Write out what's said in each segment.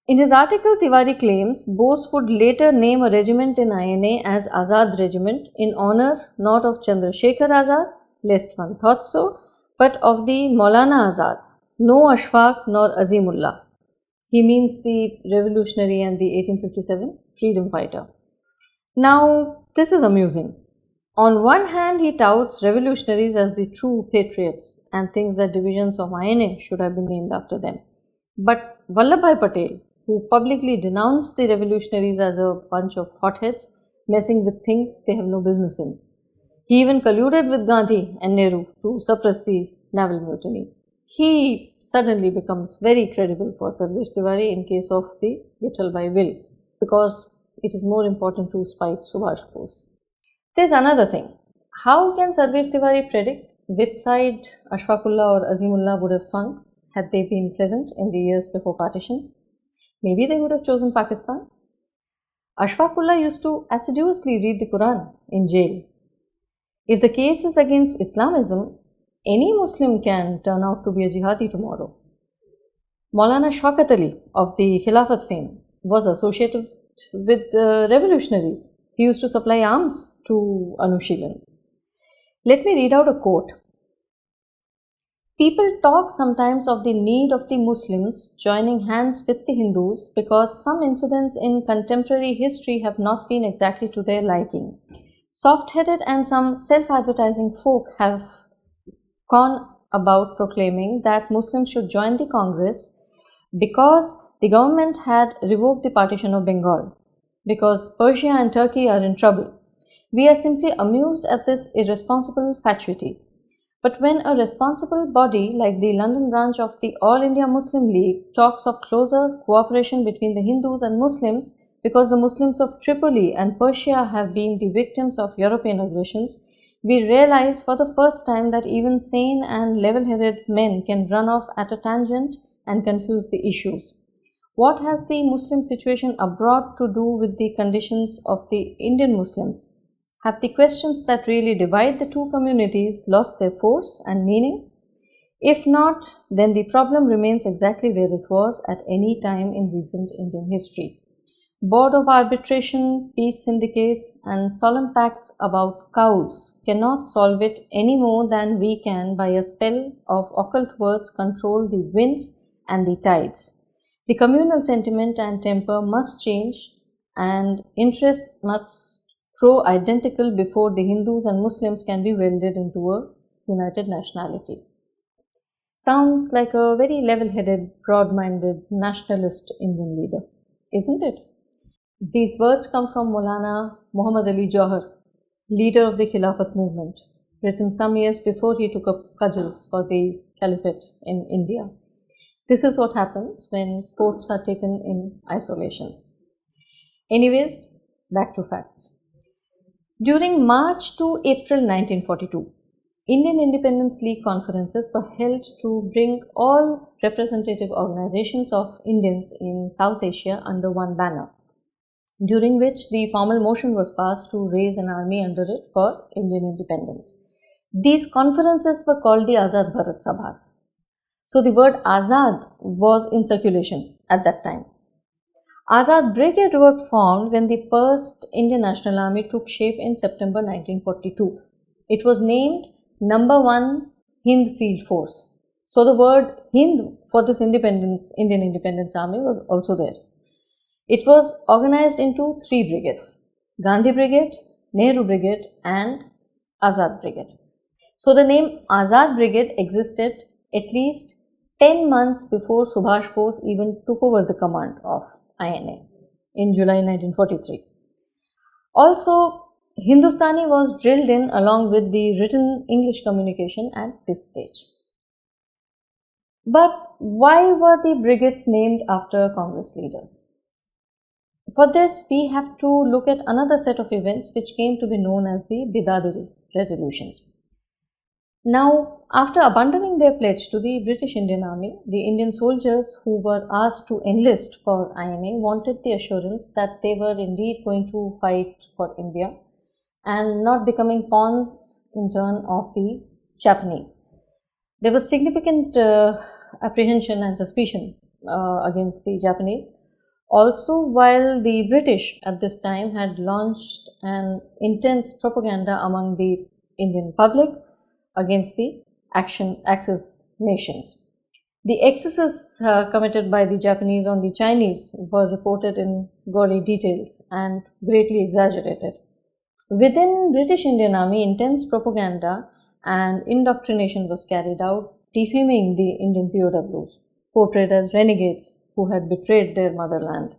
In his article, Tiwari claims Bose would later name a regiment in INA as Azad Regiment in honor not of Chandrasekhar Azad, lest one thought so, but of the Maulana Azad, no Ashfaq nor Azimullah. He means the revolutionary and the 1857 freedom fighter. Now, this is amusing. On one hand, he touts revolutionaries as the true patriots and thinks that divisions of INA should have been named after them. But Vallabhbhai Patel, who publicly denounced the revolutionaries as a bunch of hotheads messing with things they have no business in. He even colluded with Gandhi and Nehru to suppress the naval mutiny. He suddenly becomes very credible for Sarvesh Tiwari in case of the Vithalbhai will, because it is more important to spite Subhash Bose. There's another thing. How can Sarvesh Tiwari predict which side Ashfaqullah or Azimullah would have swung had they been present in the years before partition? Maybe they would have chosen Pakistan. Ashfaqullah used to assiduously read the Quran in jail. If the case is against Islamism, any Muslim can turn out to be a jihadi tomorrow. Maulana Shaukat Ali of the Khilafat fame was associated with the revolutionaries. He used to supply arms to Anushilan. Let me read out a quote. People talk sometimes of the need of the Muslims joining hands with the Hindus because some incidents in contemporary history have not been exactly to their liking. Soft-headed and some self-advertising folk have gone about proclaiming that Muslims should join the Congress because the government had revoked the partition of Bengal, because Persia and Turkey are in trouble. We are simply amused at this irresponsible fatuity. But when a responsible body like the London branch of the All India Muslim League talks of closer cooperation between the Hindus and Muslims because the Muslims of Tripoli and Persia have been the victims of European aggressions, we realize for the first time that even sane and level-headed men can run off at a tangent and confuse the issues. What has the Muslim situation abroad to do with the conditions of the Indian Muslims? Have the questions that really divide the two communities lost their force and meaning? If not, then the problem remains exactly where it was at any time in recent Indian history. Board of arbitration, peace syndicates, and solemn pacts about cows cannot solve it any more than we can by a spell of occult words control the winds and the tides. The communal sentiment and temper must change, and interests must grow identical before the Hindus and Muslims can be welded into a united nationality. Sounds like a very level-headed, broad-minded, nationalist Indian leader, isn't it? These words come from Maulana Muhammad Ali Jauhar, leader of the Khilafat movement, written some years before he took up cudgels for the caliphate in India. This is what happens when courts are taken in isolation. Anyways, back to facts. During March to April 1942, Indian Independence League conferences were held to bring all representative organizations of Indians in South Asia under one banner, during which the formal motion was passed to raise an army under it for Indian independence. These conferences were called the Azad Bharat Sabhas. So the word Azad was in circulation at that time. Azad Brigade was formed when the first Indian National Army took shape in September 1942. It was named Number 1 Hind Field Force. So the word Hind for this Indian Independence Army was also there. It was organized into 3 brigades: Gandhi Brigade, Nehru Brigade, and Azad Brigade. So the name Azad Brigade existed at least 10 months before Subhash Bose even took over the command of INA in July 1943. Also, Hindustani was drilled in along with the written English communication at this stage. But why were the brigades named after Congress leaders? For this, we have to look at another set of events which came to be known as the Bidadari resolutions. Now, after abandoning their pledge to the British Indian Army, the Indian soldiers who were asked to enlist for INA wanted the assurance that they were indeed going to fight for India and not becoming pawns in turn of the Japanese. There was significant apprehension and suspicion against the Japanese, Also, while the British at this time had launched an intense propaganda among the Indian public against the Axis nations. The excesses committed by the Japanese on the Chinese were reported in gory details and greatly exaggerated. Within British Indian Army, intense propaganda and indoctrination was carried out, defaming the Indian POWs, portrayed as renegades who had betrayed their motherland.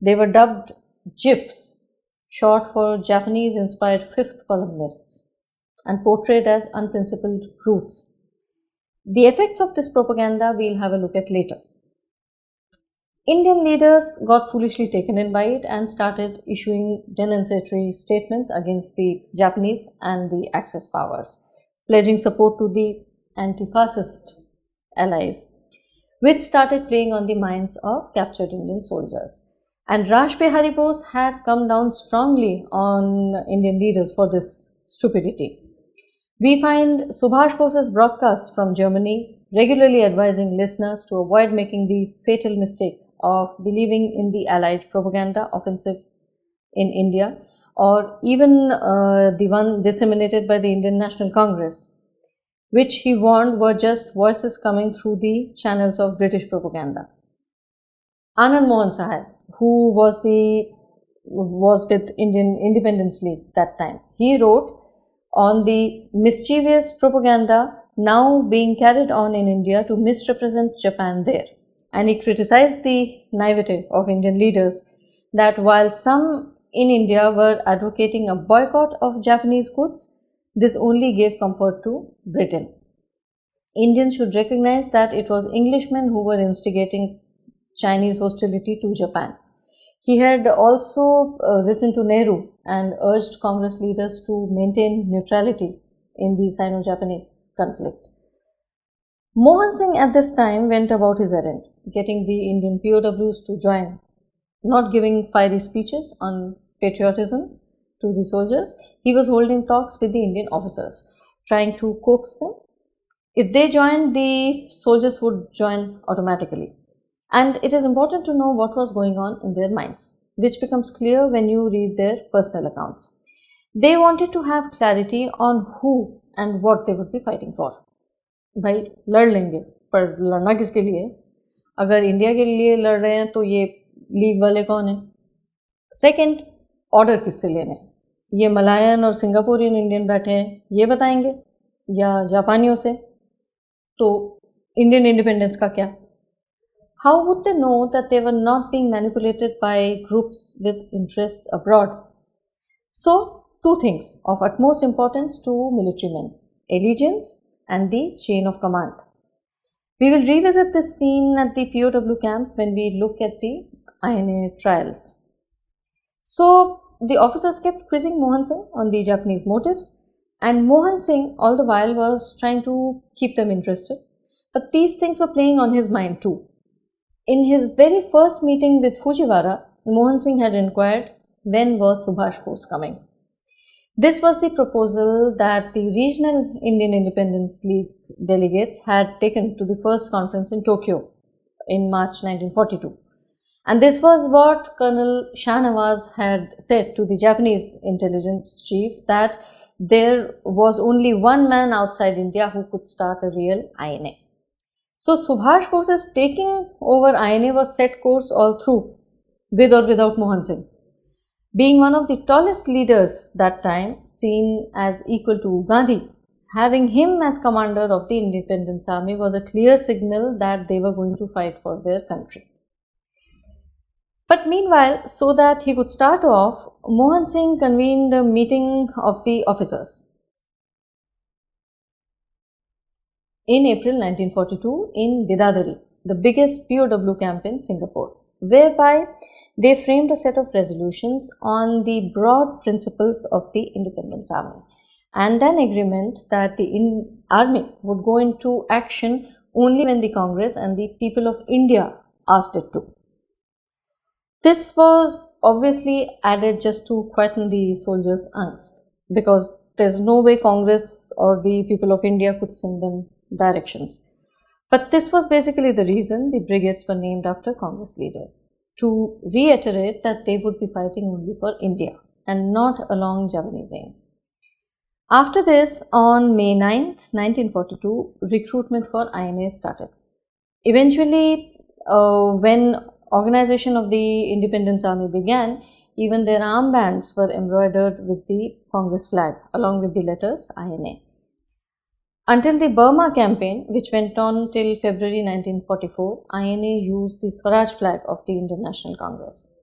They were dubbed JIFs, short for Japanese-inspired fifth columnists, and portrayed as unprincipled brutes. The effects of this propaganda we'll have a look at later. Indian leaders got foolishly taken in by it and started issuing denunciatory statements against the Japanese and the Axis powers, pledging support to the anti-fascist allies, which started playing on the minds of captured Indian soldiers. And Raj Behari Bose had come down strongly on Indian leaders for this stupidity. We find Subhash Bose's broadcasts from Germany regularly advising listeners to avoid making the fatal mistake of believing in the Allied propaganda offensive in India, or even the one disseminated by the Indian National Congress, which he warned were just voices coming through the channels of British propaganda. Anand Mohan Sahai, who was with Indian Independence League that time, he wrote on the mischievous propaganda now being carried on in India to misrepresent Japan there. And he criticized the naivete of Indian leaders that while some in India were advocating a boycott of Japanese goods, this only gave comfort to Britain. Indians should recognize that it was Englishmen who were instigating Chinese hostility to Japan. He had also written to Nehru and urged Congress leaders to maintain neutrality in the Sino-Japanese conflict. Mohan Singh at this time went about his errand, getting the Indian POWs to join, not giving fiery speeches on patriotism to the soldiers. He was holding talks with the Indian officers, trying to coax them. If they joined, the soldiers would join automatically. And it is important to know what was going on in their minds, which becomes clear when you read their personal accounts. They wanted to have clarity on who and what they would be fighting for. भाई लड़ लेंगे, पर लड़ना किसके लिए? अगर India के लिए लड़ रहे हैं तो ये लीग वाले कौन हैं? सेकंड, ऑर्डर किससे लेने? ये मलायन और सिंगापुरियन इंडियन बैठे हैं, ये बताएंगे, या जापानियों से? तो इंडियन इंडिपेंडेंस का क्या? How would they know that they were not being manipulated by groups with interests abroad? So, two things of utmost importance to military men: allegiance and the chain of command. We will revisit this scene at the POW camp when we look at the INA trials. So, the officers kept quizzing Mohan Singh on the Japanese motives, and Mohan Singh all the while was trying to keep them interested. But these things were playing on his mind too. In his very first meeting with Fujiwara, Mohan Singh had inquired when was Subhash Bose coming. This was the proposal that the regional Indian Independence League delegates had taken to the first conference in Tokyo in March 1942. And this was what Colonel Shah Nawaz had said to the Japanese intelligence chief, that there was only one man outside India who could start a real INA. So Subhash Bose's taking over INA was set course all through, with or without Mohan Singh. Being one of the tallest leaders that time, seen as equal to Gandhi, having him as commander of the Independence Army was a clear signal that they were going to fight for their country. But meanwhile, so that he could start off, Mohan Singh convened a meeting of the officers in April 1942 in Bidadari, the biggest POW camp in Singapore, whereby they framed a set of resolutions on the broad principles of the Independence Army and an agreement that the army would go into action only when the Congress and the people of India asked it to. This was obviously added just to quieten the soldiers' angst, because there's no way Congress or the people of India could send them directions. But this was basically the reason the brigades were named after Congress leaders. to reiterate that they would be fighting only for India and not along Javanese aims. After this, on May 9th, 1942, recruitment for INA started. Eventually, when organization of the Independence Army began, even their armbands were embroidered with the Congress flag along with the letters INA. Until the Burma campaign, which went on till February 1944, INA used the Swaraj flag of the Indian National Congress.